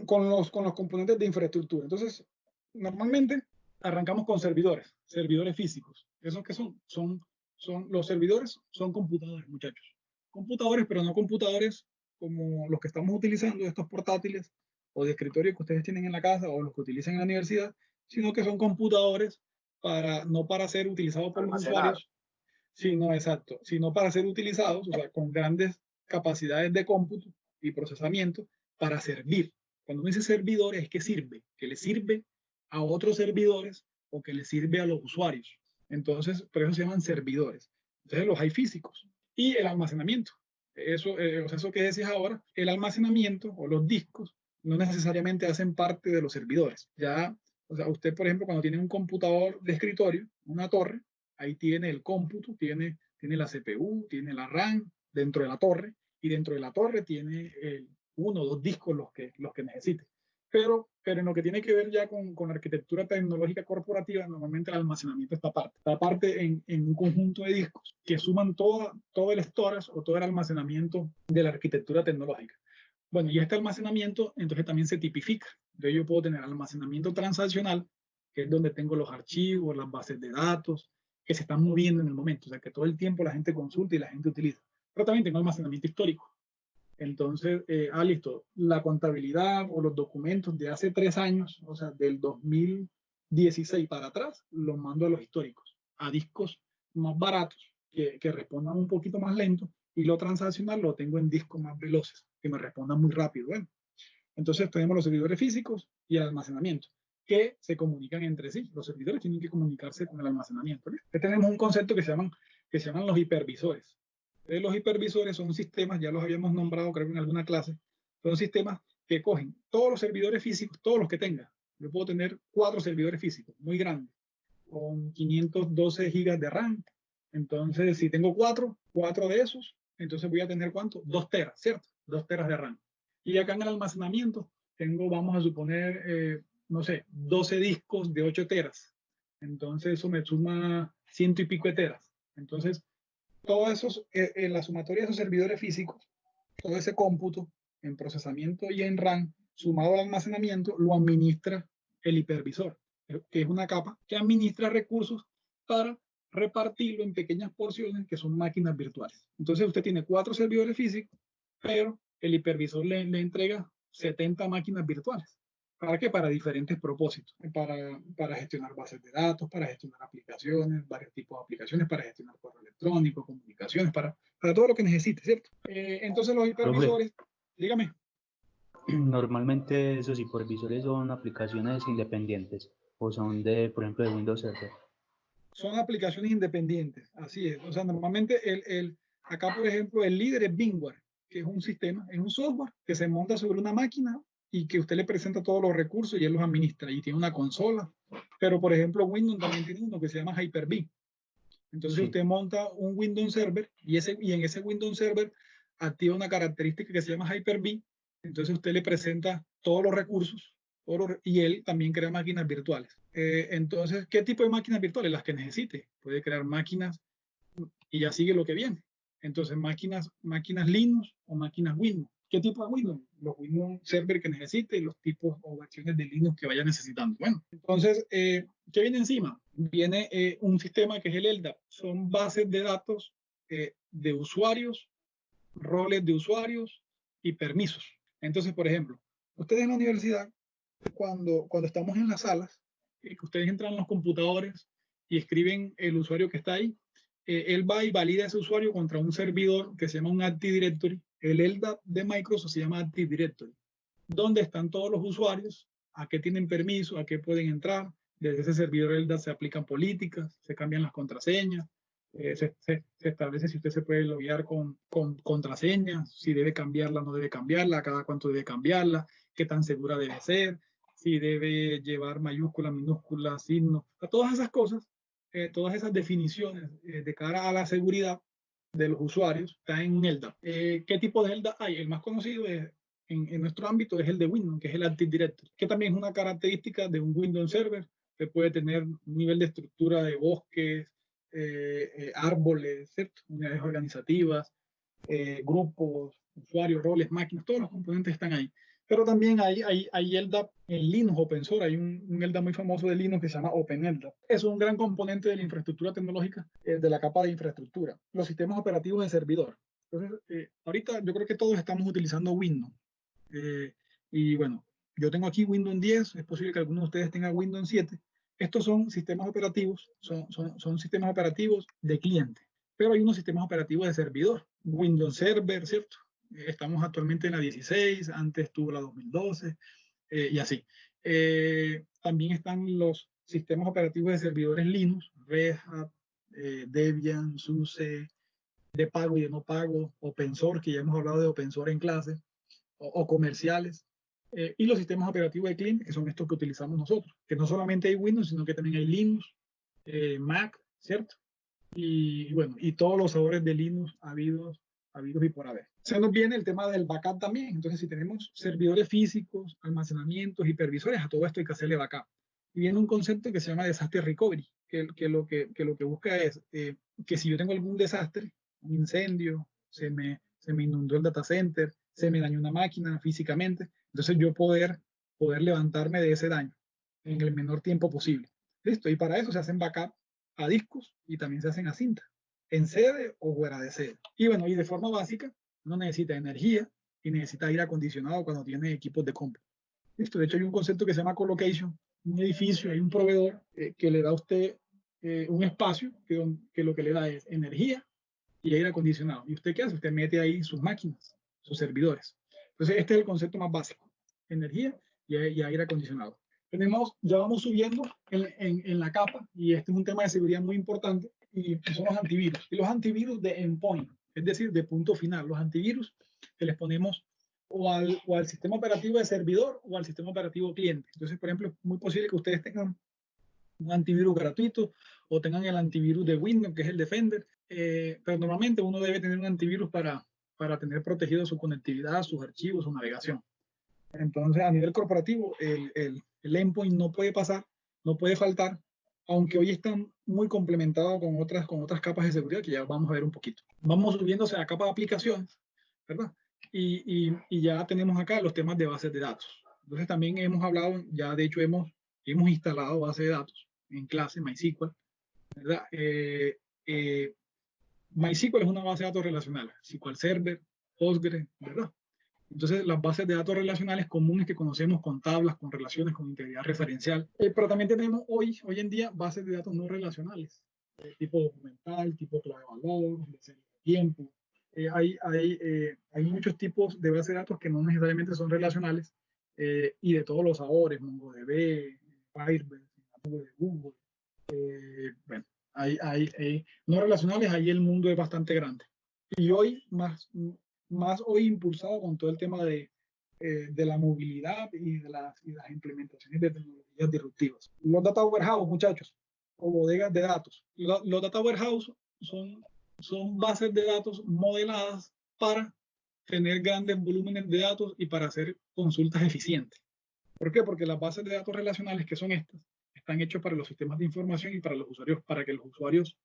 con los componentes de infraestructura. Entonces, normalmente arrancamos con servidores físicos. ¿Esos qué son? Los servidores son computadores, muchachos. Computadores, pero no computadores como los que estamos utilizando, estos portátiles o de escritorio que ustedes tienen en la casa o los que utilizan en la universidad, sino que son computadores no para ser utilizados por los usuarios, sino para ser utilizados, o sea, con grandes capacidades de cómputo y procesamiento para servir. Cuando uno dice servidor es que sirve, que le sirve a otros servidores o que le sirve a los usuarios. Entonces, por eso se llaman servidores. Entonces, los hay físicos. Y el almacenamiento. Eso, o sea, eso que decías ahora, el almacenamiento o los discos no necesariamente hacen parte de los servidores. Ya, o sea, usted, por ejemplo, cuando tiene un computador de escritorio, una torre, ahí tiene el cómputo, tiene la CPU, tiene la RAM dentro de la torre, y dentro de la torre tiene uno o dos discos los que necesite. Pero en lo que tiene que ver ya con arquitectura tecnológica corporativa, normalmente el almacenamiento está aparte en un conjunto de discos que suman todo el storage o todo el almacenamiento de la arquitectura tecnológica. Bueno, y este almacenamiento entonces también se tipifica. Entonces yo puedo tener almacenamiento transaccional, que es donde tengo los archivos, las bases de datos, que se están moviendo en el momento, o sea, que todo el tiempo la gente consulta y la gente utiliza. Pero también tengo almacenamiento histórico. Entonces, listo, la contabilidad o los documentos de hace 3 años, o sea, del 2016 para atrás, los mando a los históricos, a discos más baratos, que respondan un poquito más lento, y lo transaccional lo tengo en discos más veloces, que me respondan muy rápido. Bueno, entonces tenemos los servidores físicos y el almacenamiento, que se comunican entre sí. Los servidores tienen que comunicarse con el almacenamiento. Entonces tenemos un concepto que se llaman los hipervisores. Los hipervisores son sistemas, ya los habíamos nombrado creo que en alguna clase, son sistemas que cogen todos los servidores físicos, todos los que tenga. Yo puedo tener 4 servidores físicos muy grandes, con 512 gigas de RAM. Entonces, si tengo 4 de esos, entonces voy a tener ¿cuánto? 2 teras, ¿cierto? 2 teras de RAM. Y acá en el almacenamiento tengo, vamos a suponer, no sé, 12 discos de 8 teras. Entonces eso me suma 100 y pico de teras. Entonces, todos esos, en la sumatoria de esos servidores físicos, todo ese cómputo en procesamiento y en RAM, sumado al almacenamiento, lo administra el hipervisor, que es una capa que administra recursos para repartirlo en pequeñas porciones que son máquinas virtuales. Entonces usted tiene 4 servidores físicos, pero el hipervisor le entrega 70 máquinas virtuales. ¿Para qué? Para diferentes propósitos, para gestionar bases de datos, para gestionar aplicaciones, varios tipos de aplicaciones, para gestionar correo electrónico, comunicaciones, para todo lo que necesite, ¿cierto? Entonces los Profe, hipervisores, dígame. normalmente esos hipervisores son aplicaciones independientes o son de, por ejemplo, de Windows Server. Son aplicaciones independientes, así es. O sea, normalmente acá, por ejemplo, el líder es VMware, que es un sistema, es un software que se monta sobre una máquina y que usted le presenta todos los recursos y él los administra y tiene una consola. Pero, por ejemplo, Windows también tiene uno que se llama Hyper-V. Entonces Sí. usted monta un Windows Server y en ese Windows Server activa una característica que se llama Hyper-V. Entonces usted le presenta todos los recursos y él también crea máquinas virtuales. Entonces, ¿qué tipo de máquinas virtuales? Las que necesite. Puede crear máquinas y ya sigue lo que viene. Entonces, máquinas Linux o máquinas Windows. ¿Qué tipo de Windows? Los Windows Server que necesite y los tipos o versiones de Linux que vaya necesitando. Bueno, entonces, ¿qué viene encima? Viene un sistema que es el LDAP. Son bases de datos de usuarios, roles de usuarios y permisos. Entonces, por ejemplo, ustedes en la universidad, cuando estamos en las salas, que ustedes entran en los computadores y escriben el usuario que está ahí, él va y valida ese usuario contra un servidor que se llama un Active Directory. El LDAP de Microsoft se llama Active Directory, donde están todos los usuarios, a qué tienen permiso, a qué pueden entrar. Desde ese servidor LDAP se aplican políticas, se cambian las contraseñas, se establece si usted se puede loguear con contraseñas, si debe cambiarla o no debe cambiarla, cada cuánto debe cambiarla, qué tan segura debe ser, si debe llevar mayúsculas, minúsculas, signos, todas esas cosas, todas esas definiciones de cara a la seguridad de los usuarios está en LDAP. ¿Qué tipo de LDAP hay? El más conocido en nuestro ámbito es el de Windows, que es el Active Directory, que también es una característica de un Windows Server, que puede tener un nivel de estructura de bosques, árboles, ¿cierto? Unidades organizativas, grupos, usuarios, roles, máquinas, todos los componentes están ahí. Pero también hay LDAP en Linux Open Source, hay un LDAP muy famoso de Linux que se llama OpenLDAP. Es un gran componente de la infraestructura tecnológica, de la capa de infraestructura, los sistemas operativos de servidor. Entonces, ahorita yo creo que todos estamos utilizando Windows. Y bueno, yo tengo aquí Windows 10, es posible que algunos de ustedes tengan Windows 7. Estos son sistemas operativos, son sistemas operativos de cliente, pero hay unos sistemas operativos de servidor, Windows Server, ¿cierto? Estamos actualmente en la 16, antes tuvo la 2012 y así. También están los sistemas operativos de servidores Linux, Red Hat, Debian, SUSE, de pago y de no pago, open source, que ya hemos hablado de open source en clase, o comerciales, y los sistemas operativos de cliente, que son estos que utilizamos nosotros, que no solamente hay Windows, sino que también hay Linux, Mac, ¿cierto? Y bueno, y todos los sabores de Linux habidos y por haber. Se nos viene el tema del backup también. Entonces, si tenemos servidores físicos, almacenamientos, hipervisores, a todo esto hay que hacerle backup. Y viene un concepto que se llama disaster recovery, que lo que busca es que si yo tengo algún desastre, un incendio, se me inundó el data center, se me dañó una máquina físicamente, entonces yo poder levantarme de ese daño en el menor tiempo posible. Listo, y para eso se hacen backup a discos y también se hacen a cinta, en sede o fuera de sede. Y bueno, y de forma básica, uno necesita energía y necesita aire acondicionado cuando tiene equipos de compra. Listo, de hecho hay un concepto que se llama colocation, un edificio, hay un proveedor que le da a usted un espacio que lo que le da es energía y aire acondicionado. ¿Y usted qué hace? Usted mete ahí sus máquinas, sus servidores. Entonces, este es el concepto más básico, energía y aire acondicionado. Ya vamos subiendo en la capa, y este es un tema de seguridad muy importante, y son los antivirus. Y los antivirus de endpoint, es decir, de punto final. Los antivirus que les ponemos o al sistema operativo de servidor o al sistema operativo cliente. Entonces, por ejemplo, es muy posible que ustedes tengan un antivirus gratuito o tengan el antivirus de Windows, que es el Defender, pero normalmente uno debe tener un antivirus para tener protegido su conectividad, sus archivos, su navegación. Entonces, a nivel corporativo, el endpoint no puede pasar, no puede faltar, aunque hoy están muy complementados con otras capas de seguridad que ya vamos a ver un poquito. Vamos subiéndose a capa de aplicaciones, ¿verdad? Y ya tenemos acá los temas de bases de datos. Entonces, también hemos hablado, ya de hecho hemos instalado base de datos en clase MySQL, ¿verdad? MySQL es una base de datos relacional, SQL Server, Postgre, ¿verdad? Entonces, las bases de datos relacionales comunes que conocemos con tablas, con relaciones, con integridad referencial. Pero también tenemos hoy en día bases de datos no relacionales, tipo documental, tipo clave de valor, de serie de tiempo. Hay muchos tipos de bases de datos que no necesariamente son relacionales y de todos los sabores, MongoDB, Firebase, de Google. Bueno, no relacionales, ahí el mundo es bastante grande. Y hoy más hoy impulsado con todo el tema de la movilidad y de las implementaciones de tecnologías disruptivas. Los data warehouse, muchachos, o bodegas de datos. Los data warehouse son bases de datos modeladas para tener grandes volúmenes de datos y para hacer consultas eficientes. ¿Por qué? Porque las bases de datos relacionales, que son estas, están hechas para los sistemas de información y para los usuarios, para que los usuarios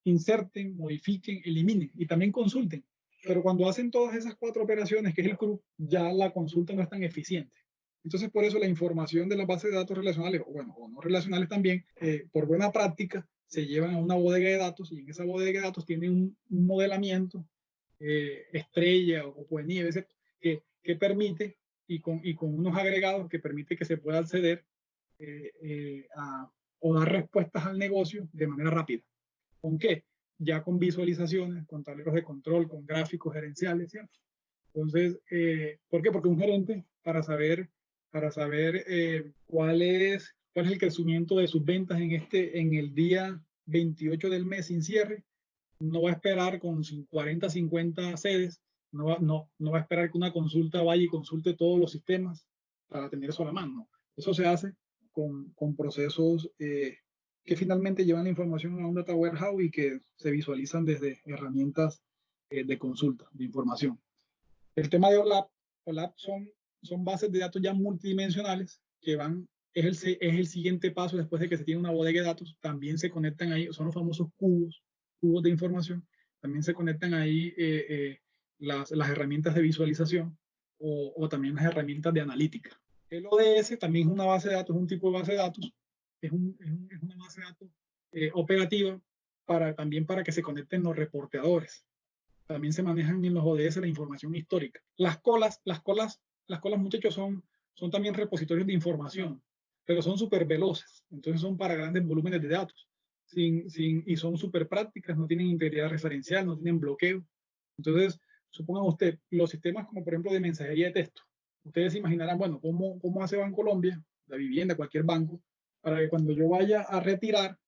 inserten, modifiquen, eliminen y también consulten. Pero cuando hacen todas esas 4 operaciones, que es el CRUD, ya la consulta no es tan eficiente. Entonces, por eso la información de las bases de datos relacionales, o no relacionales también, por buena práctica, se llevan a una bodega de datos y en esa bodega de datos tiene un modelamiento, estrella o Nieve, que permite, y con unos agregados que permite que se pueda acceder o dar respuestas al negocio de manera rápida. ¿Con qué? Ya con visualizaciones, con tableros de control, con gráficos gerenciales, ¿cierto? Entonces, ¿por qué? Porque un gerente, para saber cuál es el crecimiento de sus ventas en el día 28 del mes sin cierre, no va a esperar con 40, 50 sedes, no va a esperar que una consulta vaya y consulte todos los sistemas para tener eso a la mano. Eso se hace con procesos que finalmente llevan la información a un data warehouse y que se visualizan desde herramientas de consulta, de información. El tema de OLAP son bases de datos ya multidimensionales que es el siguiente paso después de que se tiene una bodega de datos. También se conectan ahí, son los famosos cubos de información. También se conectan ahí las herramientas de visualización o también las herramientas de analítica. El ODS también es una base de datos, un tipo de base de datos, es una base de datos operativa también para que se conecten los reporteadores. También se manejan en los ODS la información histórica. Las colas, muchachos, son también repositorios de información, pero son súper veloces. Entonces son para grandes volúmenes de datos. Y son súper prácticas, no tienen integridad referencial, no tienen bloqueo. Entonces, supongan usted, los sistemas como por ejemplo de mensajería de texto. Ustedes se imaginarán, bueno, ¿cómo hace Bancolombia, la vivienda, cualquier banco, para que cuando yo vaya a retirar,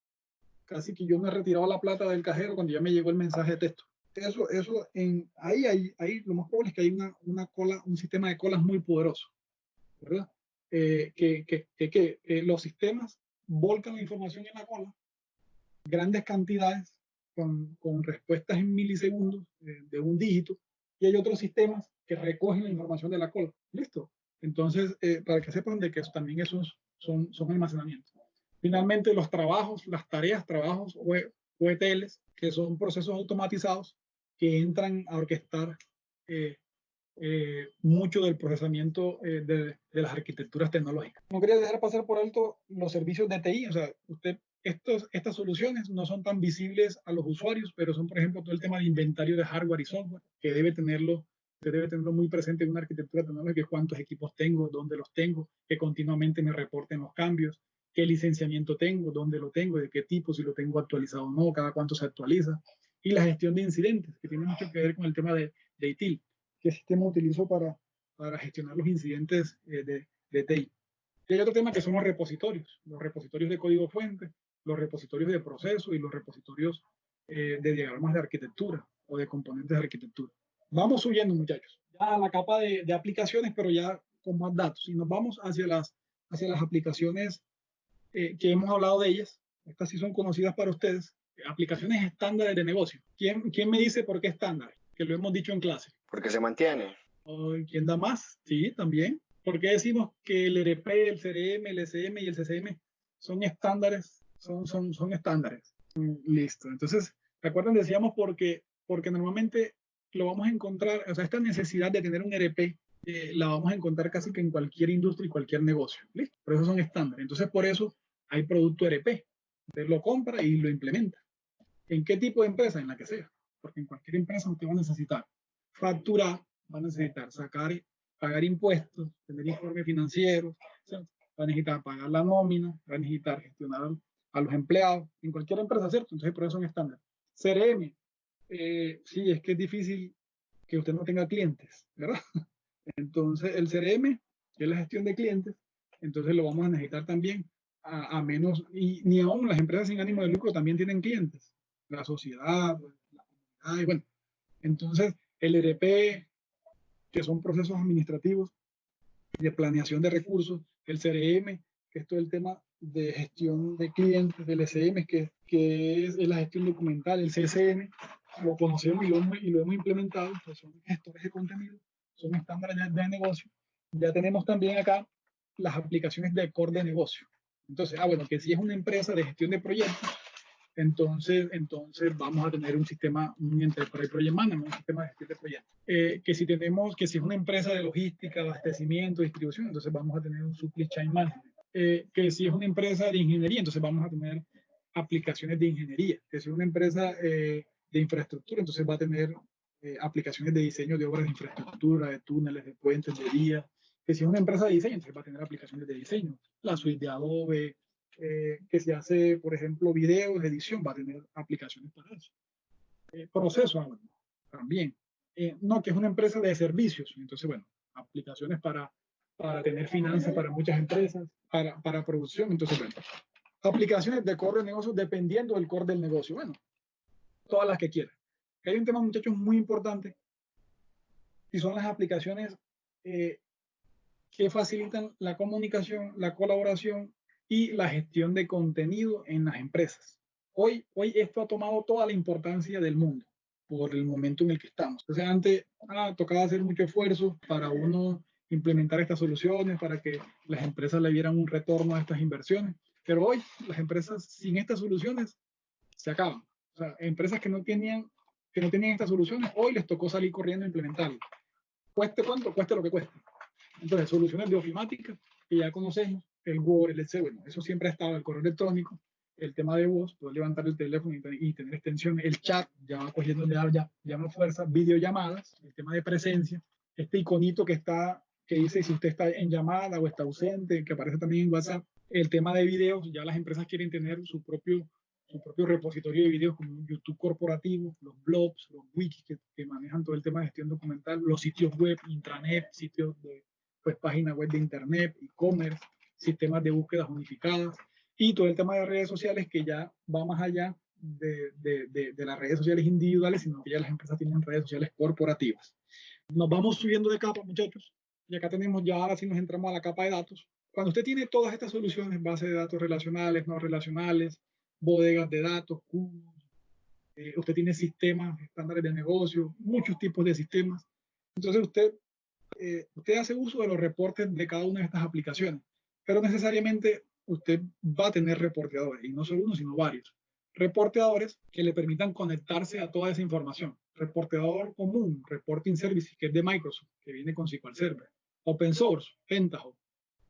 casi que yo me he retirado la plata del cajero cuando ya me llegó el mensaje de texto? Ahí lo más probable es que hay una cola, un sistema de colas muy poderoso, ¿verdad? Los sistemas volcan la información en la cola, grandes cantidades, con respuestas en milisegundos de un dígito, y hay otros sistemas que recogen la información de la cola. ¿Listo? Entonces, para que sepan de que también esos son almacenamientos. Finalmente, los trabajos, las tareas, trabajos o ETLs, que son procesos automatizados que entran a orquestar mucho del procesamiento de las arquitecturas tecnológicas. No quería dejar pasar por alto los servicios de TI. O sea, estas soluciones no son tan visibles a los usuarios, pero son, por ejemplo, todo el tema de inventario de hardware y software, que se debe tenerlo muy presente en una arquitectura tecnológica, cuántos equipos tengo, dónde los tengo, que continuamente me reporten los cambios, qué licenciamiento tengo, dónde lo tengo, de qué tipo, si lo tengo actualizado o no, cada cuánto se actualiza, y la gestión de incidentes, que tiene mucho que ver con el tema de ITIL, qué sistema utilizo para gestionar los incidentes de TI. Y hay otro tema que son los repositorios de código fuente, los repositorios de proceso y los repositorios de diagramas de arquitectura o de componentes de arquitectura. Vamos subiendo, muchachos, ya a la capa de aplicaciones, pero ya con más datos. Y nos vamos hacia las aplicaciones que hemos hablado de ellas. Estas sí son conocidas para ustedes. Aplicaciones estándares de negocio. ¿Quién me dice por qué estándar? Que lo hemos dicho en clase. Porque se mantiene. ¿Quién da más? Sí, también. ¿Por qué decimos que el ERP, el CRM, el SM y el CCM son estándares? Son estándares. Listo. Entonces, ¿recuerdan? Decíamos porque normalmente lo vamos a encontrar, o sea, esta necesidad de tener un ERP la vamos a encontrar casi que en cualquier industria y cualquier negocio. ¿Listo? Por eso son estándares. Entonces, por eso hay producto ERP. Usted lo compra y lo implementa. ¿En qué tipo de empresa? En la que sea. Porque en cualquier empresa usted va a necesitar facturar, va a necesitar pagar impuestos, tener informes financieros, ¿cierto? Va a necesitar pagar la nómina, va a necesitar gestionar a los empleados en cualquier empresa, ¿cierto? Entonces, por eso son estándares. CRM, sí, es que es difícil que usted no tenga clientes, ¿verdad? Entonces, el CRM, que es la gestión de clientes, entonces lo vamos a necesitar también a menos, y ni aún las empresas sin ánimo de lucro también tienen clientes, la sociedad, la comunidad, y bueno, entonces el ERP, que son procesos administrativos de planeación de recursos, el CRM, que es todo el tema de gestión de clientes, el SM, que es la gestión documental, el CSM, lo conocemos y lo hemos implementado, pues son gestores de contenido, son estándares de negocio. Ya tenemos también acá las aplicaciones de core de negocio. Entonces, bueno, que si es una empresa de gestión de proyectos, entonces vamos a tener un sistema, un Enterprise Project Management, un sistema de gestión de proyectos. Que si es una empresa de logística, abastecimiento, distribución, entonces vamos a tener un Supply Chain Management. Que si es una empresa de ingeniería, entonces vamos a tener aplicaciones de ingeniería. Que si es una empresa de infraestructura, entonces va a tener aplicaciones de diseño de obras de infraestructura, de túneles, de puentes, de vías. Que si es una empresa de diseño, entonces va a tener aplicaciones de diseño, la suite de Adobe, que si hace, por ejemplo, videos, edición, va a tener aplicaciones para eso. Proceso también. No, que es una empresa de servicios. Entonces, bueno, aplicaciones para tener finanzas para muchas empresas, para producción. Entonces, bueno, aplicaciones de core de negocio dependiendo del core del negocio. Bueno, todas las que quieran. Hay un tema, muchachos, muy importante y son las aplicaciones que facilitan la comunicación, la colaboración y la gestión de contenido en las empresas. Hoy esto ha tomado toda la importancia del mundo por el momento en el que estamos. O sea, antes tocaba hacer mucho esfuerzo para uno implementar estas soluciones, para que las empresas le dieran un retorno a estas inversiones. Pero hoy las empresas sin estas soluciones se acaban. O sea, empresas que no tenían estas soluciones, hoy les tocó salir corriendo a implementarlas. Cueste cuánto, cueste lo que cueste. Entonces, soluciones de ofimática que ya conocemos, el Word, el Excel, bueno, eso siempre ha estado, el correo electrónico, el tema de voz, poder levantar el teléfono y tener extensiones, el chat ya va cogiendo ya más fuerza, videollamadas, el tema de presencia, este iconito que dice si usted está en llamada o está ausente, que aparece también en WhatsApp, el tema de videos, ya las empresas quieren tener su propio repositorio de videos como un YouTube corporativo, los blogs, los wikis que manejan todo el tema de gestión documental, los sitios web, intranet, sitios de pues páginas web de internet, e-commerce, sistemas de búsquedas unificadas y todo el tema de redes sociales que ya va más allá de las redes sociales individuales, sino que ya las empresas tienen redes sociales corporativas. Nos vamos subiendo de capa, muchachos, y acá tenemos ya, ahora sí nos entramos a la capa de datos. Cuando usted tiene todas estas soluciones, base de datos relacionales, no relacionales, bodegas de datos, cubos, usted tiene sistemas, estándares de negocio, muchos tipos de sistemas. Entonces usted hace uso de los reportes de cada una de estas aplicaciones, pero necesariamente usted va a tener reporteadores, y no solo uno, sino varios. Reporteadores que le permitan conectarse a toda esa información. Reporteador común, Reporting Services, que es de Microsoft, que viene con SQL Server. Open Source, Pentaho,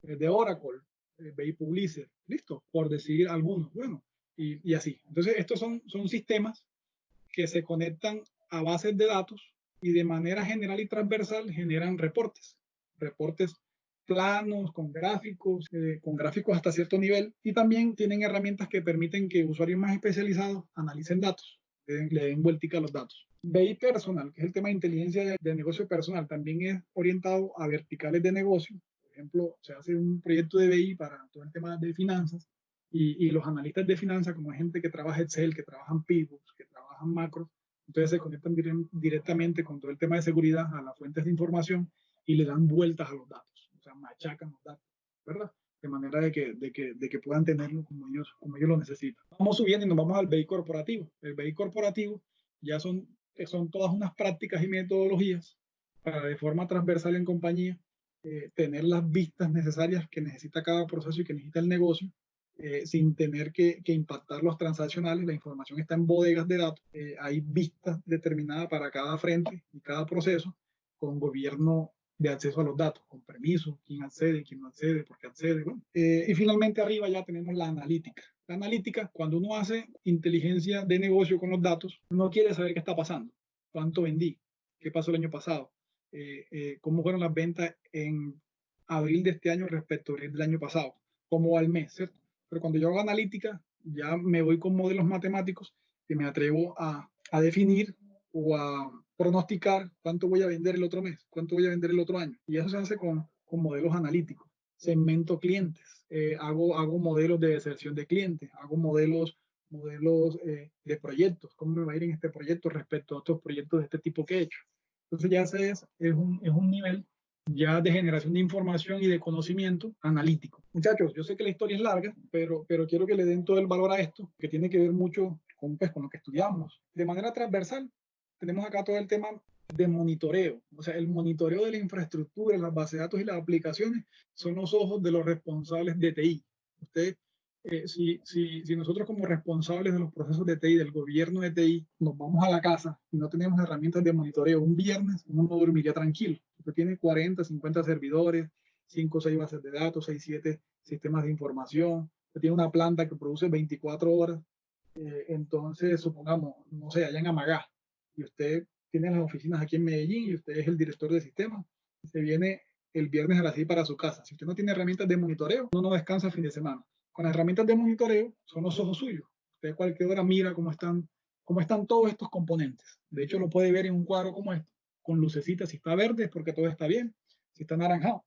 de Oracle, BI Publisher, listo, por decir algunos. Bueno, y así. Entonces, estos son sistemas que se conectan a bases de datos y de manera general y transversal generan reportes planos, con gráficos hasta cierto nivel, y también tienen herramientas que permiten que usuarios más especializados analicen datos, le den vueltica a los datos. BI Personal, que es el tema de inteligencia de negocio personal, también es orientado a verticales de negocio. Por ejemplo, se hace un proyecto de BI para todo el tema de finanzas, y los analistas de finanzas, como gente que trabaja Excel, que trabajan pivots, que trabajan macros, entonces se conectan directamente con todo el tema de seguridad a las fuentes de información y le dan vueltas a los datos, o sea, machacan los datos, ¿verdad? De manera de que puedan tenerlo como ellos lo necesitan. Vamos subiendo y nos vamos al BI corporativo. El BI corporativo ya son todas unas prácticas y metodologías para de forma transversal en compañía tener las vistas necesarias que necesita cada proceso y que necesita el negocio, sin tener que impactar los transaccionales. La información está en bodegas de datos, hay vistas determinadas para cada frente y cada proceso, con gobierno de acceso a los datos, con permiso, quién accede, quién no accede, por qué accede. Bueno, y finalmente arriba ya tenemos la analítica. La analítica, cuando uno hace inteligencia de negocio con los datos, uno quiere saber qué está pasando, cuánto vendí, qué pasó el año pasado, cómo fueron las ventas en abril de este año respecto a abril del año pasado, cómo va el mes, ¿cierto? Pero cuando yo hago analítica, ya me voy con modelos matemáticos que me atrevo a definir o a pronosticar cuánto voy a vender el otro mes, cuánto voy a vender el otro año. Y eso se hace con modelos analíticos. Segmento clientes, hago modelos de deserción de clientes, hago modelos de proyectos, cómo me va a ir en este proyecto respecto a otros proyectos de este tipo que he hecho. Entonces ya es un nivel ya de generación de información y de conocimiento analítico. Muchachos, yo sé que la historia es larga, pero quiero que le den todo el valor a esto, que tiene que ver mucho con, pues, con lo que estudiamos. De manera transversal, tenemos acá todo el tema de monitoreo. O sea, el monitoreo de la infraestructura, las bases de datos y las aplicaciones son los ojos de los responsables de TI. Usted, si nosotros como responsables de los procesos de TI, del gobierno de TI, nos vamos a la casa y no tenemos herramientas de monitoreo un viernes, uno no dormiría tranquilo. Usted tiene 40, 50 servidores, 5 o 6 bases de datos, 6, 7 sistemas de información. Usted tiene una planta que produce 24 horas. Entonces, supongamos, no sé, allá en Amagá, y usted tiene las oficinas aquí en Medellín y usted es el director de sistema, se viene el viernes a las 6 para su casa. Si usted no tiene herramientas de monitoreo, no descansa el fin de semana. Con las herramientas de monitoreo son los ojos suyos. Usted a cualquier hora mira cómo están todos estos componentes. De hecho, lo puede ver en un cuadro como este, con lucecitas. Si está verde es porque todo está bien. Si está naranjado,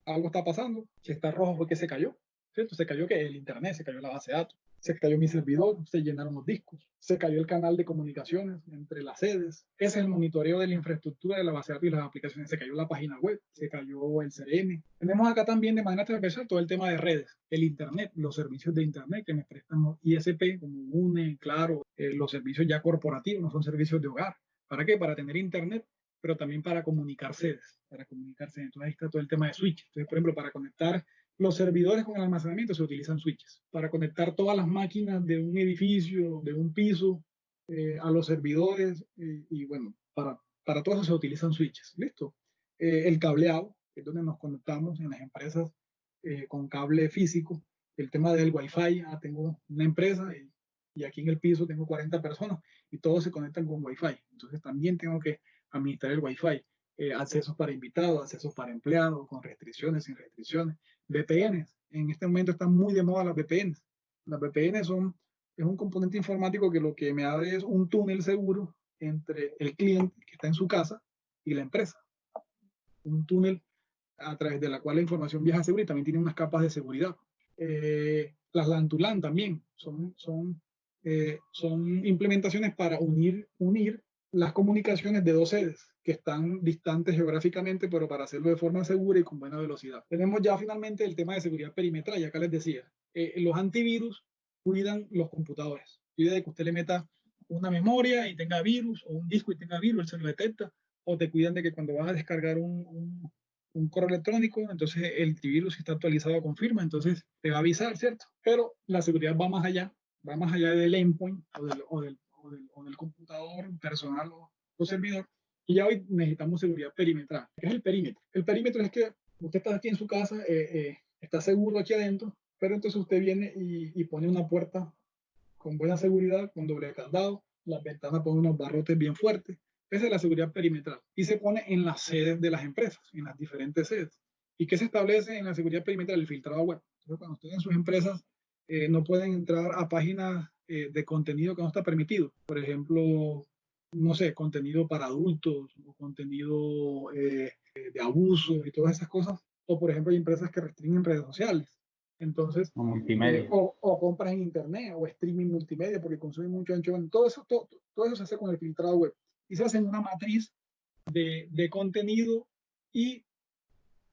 algo está pasando. Si está rojo fue que se cayó. ¿Cierto? Se cayó que el internet, se cayó la base de datos, se cayó mi servidor, se llenaron los discos, se cayó el canal de comunicaciones entre las sedes. Ese es el monitoreo de la infraestructura de la base de datos y las aplicaciones. Se cayó la página web, se cayó el CRM. Tenemos acá también de manera transversal todo el tema de redes, el internet, los servicios de internet que me prestan los ISP como UNE, Claro, los servicios ya corporativos, no son servicios de hogar. ¿Para qué? Para tener internet, pero también para comunicar sedes, para comunicarse. Entonces ahí está todo el tema de switch. Entonces, por ejemplo, para conectar los servidores con el almacenamiento se utilizan switches. Para conectar todas las máquinas de un edificio, de un piso, a los servidores, y bueno, para todo eso se utilizan switches. ¿Listo? El cableado, que es donde nos conectamos en las empresas con cable físico. El tema del Wi-Fi, tengo una empresa y aquí en el piso tengo 40 personas y todos se conectan con Wi-Fi. Entonces también tengo que administrar el Wi-Fi. Accesos para invitados, accesos para empleados, con restricciones, sin restricciones. VPNs. En este momento están muy de moda las VPNs. Las VPNs es un componente informático que lo que me abre es un túnel seguro entre el cliente que está en su casa y la empresa. Un túnel a través de la cual la información viaja segura y también tiene unas capas de seguridad. Las LAN to LAN también son implementaciones para unir las comunicaciones de dos sedes que están distantes geográficamente, pero para hacerlo de forma segura y con buena velocidad. Tenemos ya finalmente el tema de seguridad perimetral, ya acá les decía, los antivirus cuidan los computadores, cuida de que usted le meta una memoria y tenga virus, o un disco y tenga virus, él se lo detecta, o te cuidan de que cuando vas a descargar un correo electrónico, entonces el antivirus si está actualizado confirma, entonces te va a avisar, ¿cierto? Pero la seguridad va más allá del endpoint o del computador personal o servidor. Y ya hoy necesitamos seguridad perimetral. ¿Qué es el perímetro? El perímetro es que usted está aquí en su casa, está seguro aquí adentro, pero entonces usted viene y pone una puerta con buena seguridad, con doble candado, las ventanas ponen unos barrotes bien fuertes. Esa es la seguridad perimetral. Y se pone en las sedes de las empresas, en las diferentes sedes. ¿Y qué se establece en la seguridad perimetral? El filtrado web. Entonces, cuando ustedes en sus empresas no pueden entrar a páginas de contenido que no está permitido. Por ejemplo, no sé, contenido para adultos o contenido de abuso y todas esas cosas. O, por ejemplo, hay empresas que restringen redes sociales. Entonces, multimedia. o compras en internet o streaming multimedia porque consumen mucho ancho. Bueno, todo eso se hace con el filtrado web y se hace en una matriz de contenido y,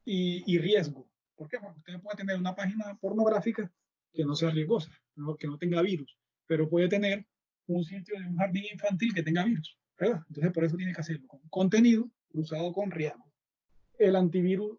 y riesgo. ¿Por qué? Porque usted puede tener una página pornográfica que no sea riesgosa, que no tenga virus, pero puede tener un sitio de un jardín infantil que tenga virus, ¿verdad? Entonces, por eso tiene que hacerlo con contenido cruzado con riesgo. El antivirus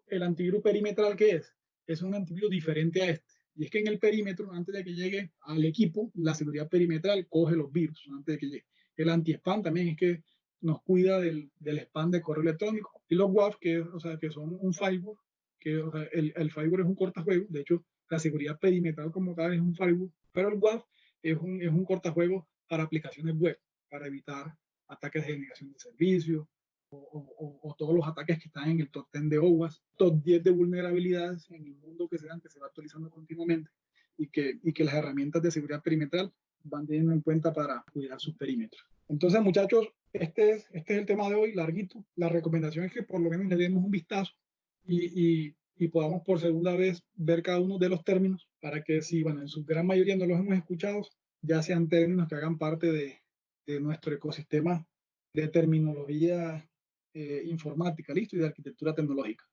perimetral, ¿qué es? Es un antivirus diferente a este. Y es que en el perímetro, antes de que llegue al equipo, la seguridad perimetral coge los virus antes de que llegue. El anti-spam también es que nos cuida del spam de correo electrónico. Y los WAF, o sea, que son un firewall, o sea, el firewall es un cortajuegos. De hecho, la seguridad perimetral como tal es un firewall, pero el WAF es un cortajuegos para aplicaciones web, para evitar ataques de generación de servicios, o todos los ataques que están en el top 10 de OWASP, top 10 de vulnerabilidades en el mundo que se va actualizando continuamente y que las herramientas de seguridad perimetral van teniendo en cuenta para cuidar sus perímetros. Entonces, muchachos, este es el tema de hoy, larguito. La recomendación es que por lo menos le demos un vistazo y podamos por segunda vez ver cada uno de los términos para que si, bueno, en su gran mayoría no los hemos escuchado, ya sean términos que hagan parte de nuestro ecosistema de terminología informática, listo, y de arquitectura tecnológica.